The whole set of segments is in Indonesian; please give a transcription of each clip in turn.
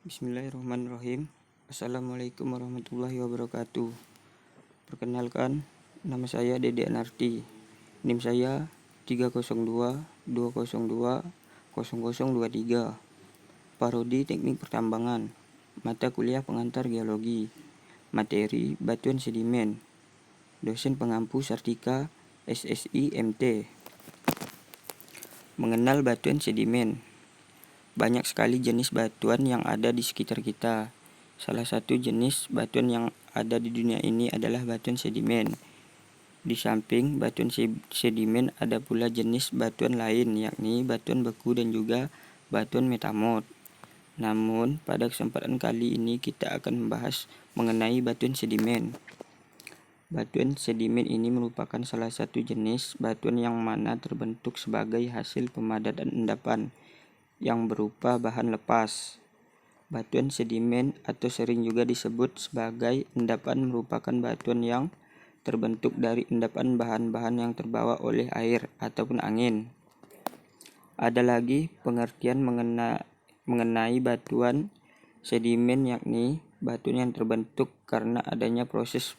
Bismillahirrahmanirrahim. Assalamualaikum warahmatullahi wabarakatuh. Perkenalkan, nama saya Dede Anarti. NIM saya 30220200023. Parodi Teknik Pertambangan. Mata kuliah pengantar geologi. Materi batuan sedimen. Dosen pengampu Sartika SSI MT. Mengenal batuan sedimen. Banyak sekali jenis batuan yang ada di sekitar kita. Salah satu jenis batuan yang ada di dunia ini adalah batuan sedimen. Di samping batuan sedimen ada pula jenis batuan lain, yakni batuan beku dan juga batuan metamorf. Namun, pada kesempatan kali ini kita akan membahas mengenai batuan sedimen. Batuan sedimen ini merupakan salah satu jenis batuan yang mana terbentuk sebagai hasil pemadatan endapan yang berupa bahan lepas. Batuan sedimen atau sering juga disebut sebagai endapan merupakan batuan yang terbentuk dari endapan bahan-bahan yang terbawa oleh air ataupun angin. Ada lagi pengertian mengenai batuan sedimen, yakni batuan yang terbentuk karena adanya proses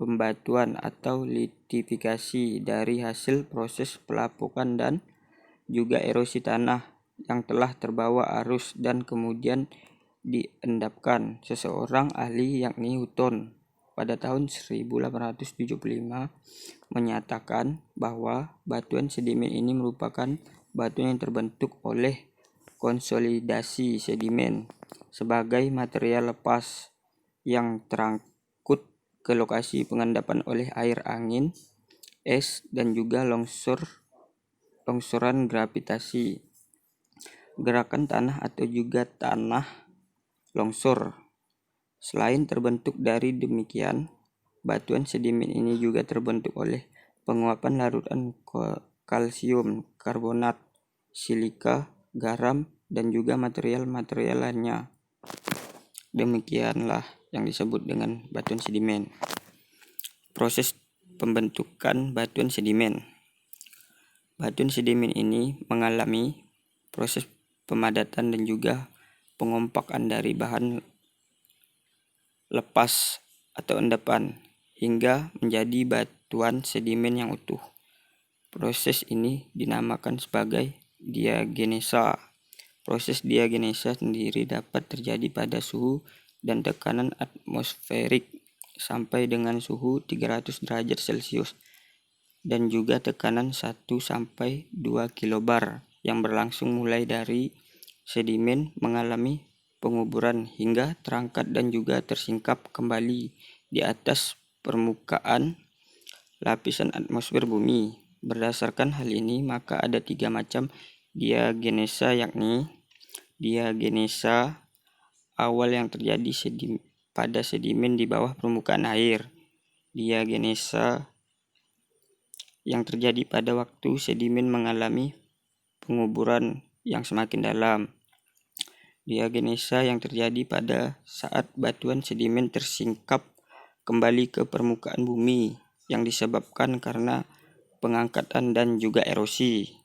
pembatuan atau litifikasi dari hasil proses pelapukan dan juga erosi tanah yang telah terbawa arus dan kemudian diendapkan. Seseorang ahli yakni Hutton pada tahun 1875 menyatakan bahwa batuan sedimen ini merupakan batuan yang terbentuk oleh konsolidasi sedimen sebagai material lepas yang terangkut ke lokasi pengendapan oleh air, angin, es, dan juga longsoran gravitasi, gerakan tanah atau juga tanah longsor. Selain terbentuk dari demikian, batuan sedimen ini juga terbentuk oleh penguapan larutan kalsium karbonat, silika, garam, dan juga material-material lainnya. Demikianlah yang disebut dengan batuan sedimen. Proses pembentukan batuan sedimen. Batuan sedimen ini mengalami proses pemadatan dan juga pengompakan dari bahan lepas atau endapan hingga menjadi batuan sedimen yang utuh. Proses ini dinamakan sebagai diagenesa. Proses diagenesa sendiri dapat terjadi pada suhu dan tekanan atmosferik sampai dengan suhu 300 derajat Celcius dan juga tekanan 1 sampai 2 kilobar yang berlangsung mulai dari sedimen mengalami penguburan hingga terangkat dan juga tersingkap kembali di atas permukaan lapisan atmosfer bumi. Berdasarkan hal ini, maka ada 3 macam diagenesa, yakni diagenesa awal yang terjadi pada sedimen di bawah permukaan air, diagenesa yang terjadi pada waktu sedimen mengalami penguburan yang semakin dalam, diagenesa yang terjadi pada saat batuan sedimen tersingkap kembali ke permukaan bumi yang disebabkan karena pengangkatan dan juga erosi.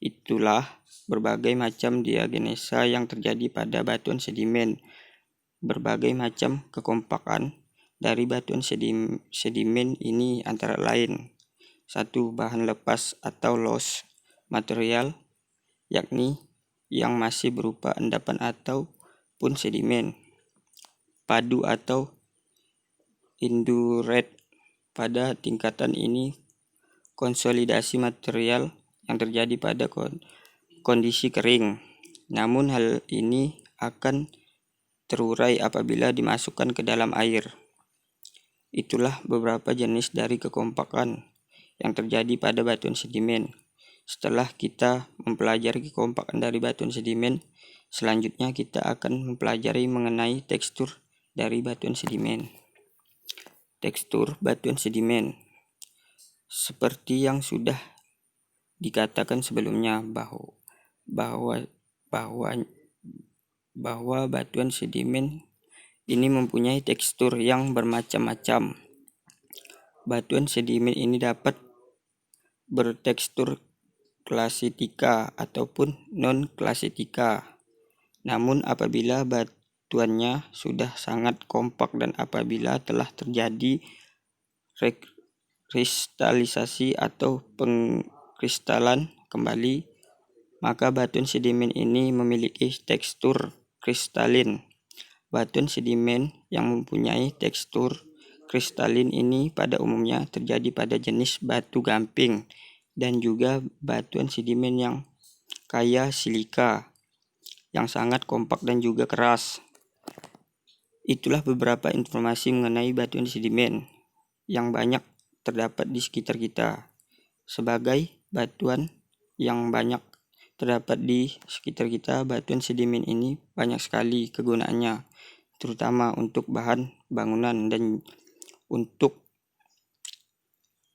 Itulah berbagai macam diagenesa yang terjadi pada batuan sedimen. Berbagai macam kekompakan dari batuan sedimen ini antara lain: 1. Bahan lepas atau loss material, yakni yang masih berupa endapan ataupun sedimen. Padu atau indurate. Pada tingkatan ini konsolidasi material yang terjadi pada kondisi kering. Namun hal ini akan terurai apabila dimasukkan ke dalam air. Itulah beberapa jenis dari kekompakan yang terjadi pada batuan sedimen. Setelah kita mempelajari kekompakan dari batuan sedimen, selanjutnya kita akan mempelajari mengenai tekstur dari batuan sedimen. Tekstur batuan sedimen. Seperti yang sudah dikatakan sebelumnya bahwa batuan sedimen ini mempunyai tekstur yang bermacam-macam. Batuan sedimen ini dapat bertekstur klasitika ataupun non klasitika. Namun apabila batuannya sudah sangat kompak dan apabila telah terjadi kristalisasi atau pengkristalan kembali, maka batuan sedimen ini memiliki tekstur kristalin. Batuan sedimen yang mempunyai tekstur kristalin ini pada umumnya terjadi pada jenis batu gamping dan juga batuan sedimen yang kaya silika, yang sangat kompak dan juga keras. Itulah beberapa informasi mengenai batuan sedimen yang banyak terdapat di sekitar kita. Sebagai batuan yang banyak terdapat di sekitar kita, batuan sedimen ini banyak sekali kegunaannya, terutama untuk bahan bangunan dan untuk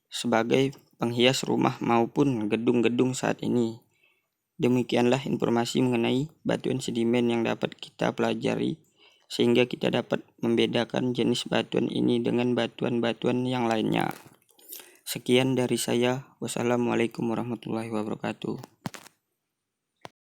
sebagai penghias rumah maupun gedung-gedung saat ini. Demikianlah informasi mengenai batuan sedimen yang dapat kita pelajari, sehingga kita dapat membedakan jenis batuan ini dengan batuan-batuan yang lainnya. Sekian dari saya. Wassalamualaikum warahmatullahi wabarakatuh.